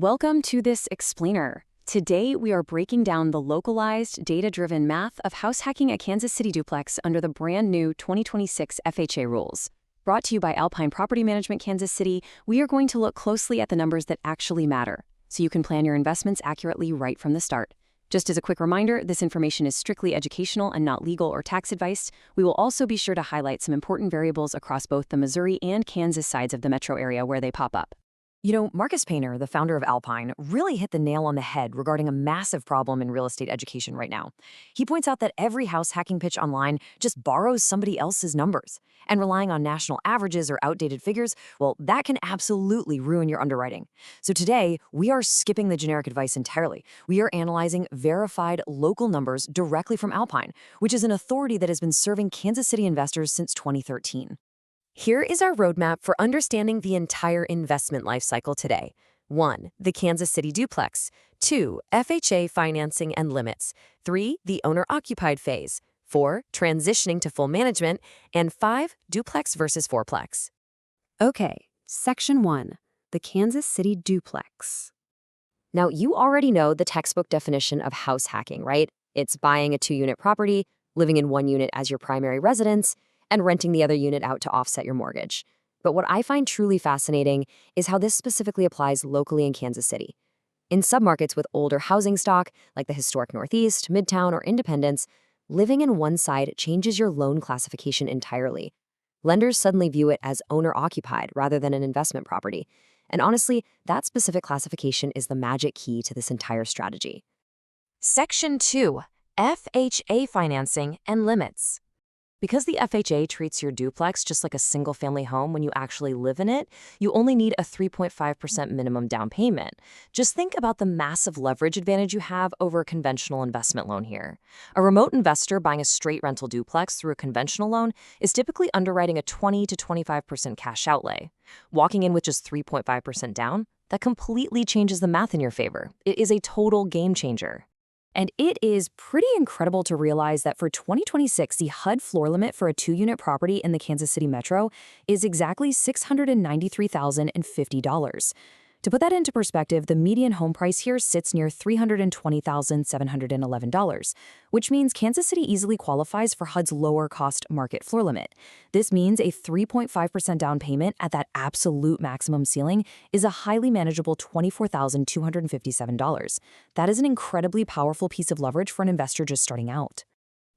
Welcome to this explainer. Today, we are breaking down the localized, data-driven math of house hacking a Kansas City duplex under the brand new 2026 FHA rules. Brought to you by Alpine Property Management Kansas City, we are going to look closely at the numbers that actually matter, so you can plan your investments accurately right from the start. Just as a quick reminder, this information is strictly educational and not legal or tax advice. We will also be sure to highlight some important variables across both the Missouri and Kansas sides of the metro area where they pop up. Marcus Painter, the founder of Alpine, really hit the nail on the head regarding a massive problem in real estate education right now. He points out that every house hacking pitch online just borrows somebody else's numbers. And relying on national averages or outdated figures, well, that can absolutely ruin your underwriting. So today, we are skipping the generic advice entirely. We are analyzing verified local numbers directly from Alpine, which is an authority that has been serving Kansas City investors since 2013. Here is our roadmap for understanding the entire investment lifecycle today. 1. The Kansas City Duplex. 2. FHA financing and limits. 3. The owner-occupied phase. 4. Transitioning to full management. And 5. Duplex versus Fourplex. Okay, Section 1. The Kansas City Duplex. Now, you already know the textbook definition of house hacking, right? It's buying a 2-unit property, living in one unit as your primary residence, and renting the other unit out to offset your mortgage. But what I find truly fascinating is how this specifically applies locally in Kansas City. In submarkets with older housing stock, like the historic Northeast, Midtown, or Independence, living in one side changes your loan classification entirely. Lenders suddenly view it as owner-occupied rather than an investment property. And honestly, that specific classification is the magic key to this entire strategy. Section 2. FHA financing and limits. Because the FHA treats your duplex just like a single-family home when you actually live in it, you only need a 3.5% minimum down payment. Just think about the massive leverage advantage you have over a conventional investment loan here. A remote investor buying a straight rental duplex through a conventional loan is typically underwriting a 20 to 25% cash outlay. Walking in with just 3.5% down, that completely changes the math in your favor. It is a total game changer. And it is pretty incredible to realize that for 2026, the HUD floor limit for a 2-unit property in the Kansas City metro is exactly $693,050. To put that into perspective, the median home price here sits near $320,711, which means Kansas City easily qualifies for HUD's lower cost market floor limit. This means a 3.5% down payment at that absolute maximum ceiling is a highly manageable $24,257. That is an incredibly powerful piece of leverage for an investor just starting out.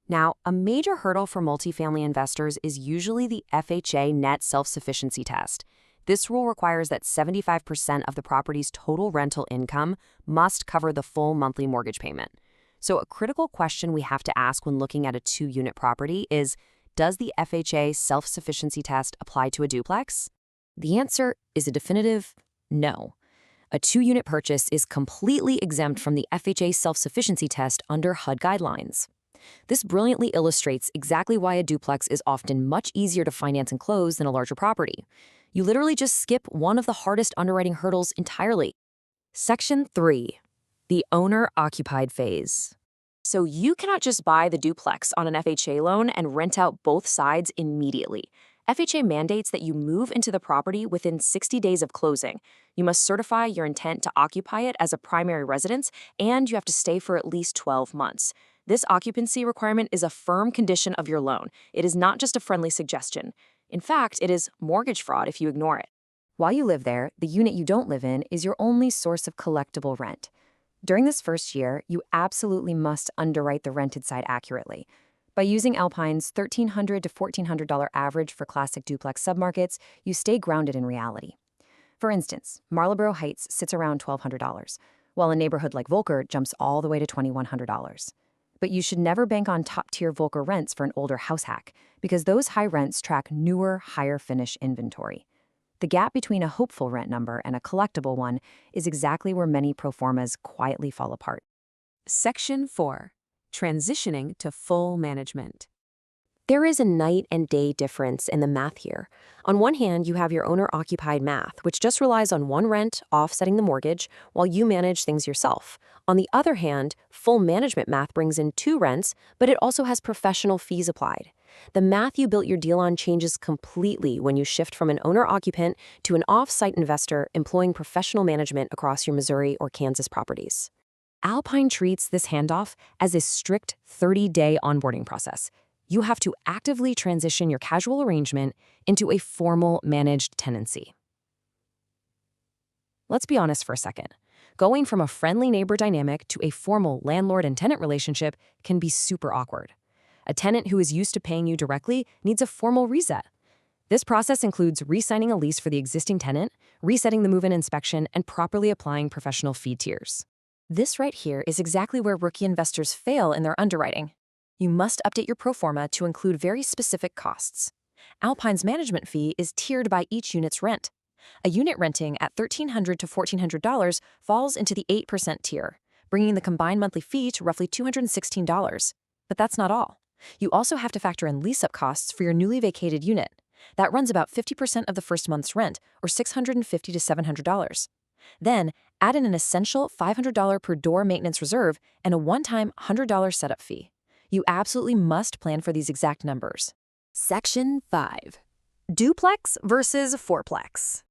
Now, a major hurdle for multifamily investors is usually the FHA net self-sufficiency test. This rule requires that 75% of the property's total rental income must cover the full monthly mortgage payment. So a critical question we have to ask when looking at a 2-unit property is, does the FHA self-sufficiency test apply to a duplex? The answer is a definitive no. A 2-unit purchase is completely exempt from the FHA self-sufficiency test under HUD guidelines. This brilliantly illustrates exactly why a duplex is often much easier to finance and close than a larger property. You literally just skip one of the hardest underwriting hurdles entirely. Section 3. The owner-occupied phase. So you cannot just buy the duplex on an FHA loan and rent out both sides immediately. FHA mandates that you move into the property within 60 days of closing. You must certify your intent to occupy it as a primary residence, and you have to stay for at least 12 months. This occupancy requirement is a firm condition of your loan. It is not just a friendly suggestion. In fact, it is mortgage fraud if you ignore it. While you live there, the unit you don't live in is your only source of collectible rent. During this first year, you absolutely must underwrite the rented side accurately. By using Alpine's $1,300 to $1,400 average for classic duplex submarkets, you stay grounded in reality. For instance, Marlboro Heights sits around $1,200, while a neighborhood like Volker jumps all the way to $2,100. But you should never bank on top-tier Volker rents for an older house hack, because those high rents track newer, higher-finish inventory. The gap between a hopeful rent number and a collectible one is exactly where many pro formas quietly fall apart. Section 4. Transitioning to full management. There is a night and day difference in the math here. On one hand, you have your owner-occupied math, which just relies on one rent offsetting the mortgage while you manage things yourself. On the other hand, full management math brings in two rents, but it also has professional fees applied. The math you built your deal on changes completely when you shift from an owner-occupant to an off-site investor employing professional management across your Missouri or Kansas properties. Alpine treats this handoff as a strict 30-day onboarding process. You have to actively transition your casual arrangement into a formal managed tenancy. Let's be honest for a second. Going from a friendly neighbor dynamic to a formal landlord and tenant relationship can be super awkward. A tenant who is used to paying you directly needs a formal reset. This process includes re-signing a lease for the existing tenant, resetting the move-in inspection, and properly applying professional fee tiers. This right here is exactly where rookie investors fail in their underwriting. You must update your pro forma to include very specific costs. Alpine's management fee is tiered by each unit's rent. A unit renting at $1,300 to $1,400 falls into the 8% tier, bringing the combined monthly fee to roughly $216. But that's not all. You also have to factor in lease-up costs for your newly vacated unit. That runs about 50% of the first month's rent, or $650 to $700. Then, add in an essential $500 per door maintenance reserve and a one-time $100 setup fee. You absolutely must plan for these exact numbers. Section 5. Duplex versus Fourplex.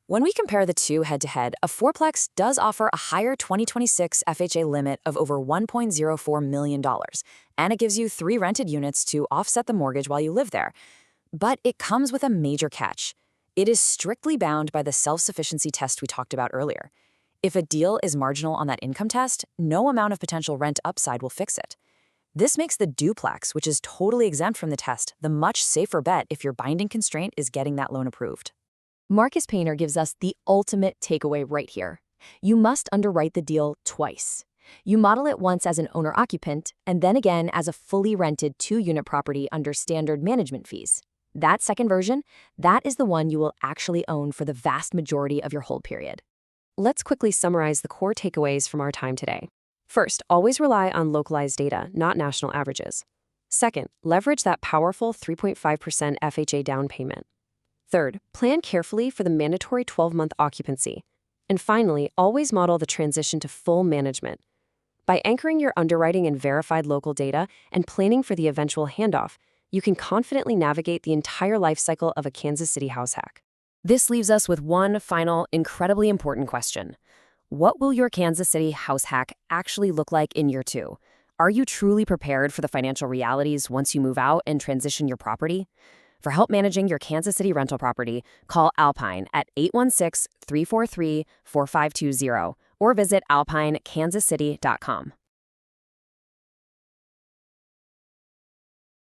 When we compare the two head-to-head, a Fourplex does offer a higher 2026 FHA limit of over $1.04 million, and it gives you 3 rented units to offset the mortgage while you live there. But it comes with a major catch. It is strictly bound by the self-sufficiency test we talked about earlier. If a deal is marginal on that income test, no amount of potential rent upside will fix it. This makes the duplex, which is totally exempt from the test, the much safer bet if your binding constraint is getting that loan approved. Marcus Painter gives us the ultimate takeaway right here. You must underwrite the deal twice. You model it once as an owner-occupant, and then again as a fully rented 2-unit property under standard management fees. That second version, that is the one you will actually own for the vast majority of your hold period. Let's quickly summarize the core takeaways from our time today. First, always rely on localized data, not national averages. Second, leverage that powerful 3.5% FHA down payment. Third, plan carefully for the mandatory 12-month occupancy. And finally, always model the transition to full management. By anchoring your underwriting in verified local data and planning for the eventual handoff, you can confidently navigate the entire life cycle of a Kansas City house hack. This leaves us with one final, incredibly important question. What will your Kansas City house hack actually look like in year 2? Are you truly prepared for the financial realities once you move out and transition your property? For help managing your Kansas City rental property, call Alpine at 816-343-4520 or visit alpinekansascity.com.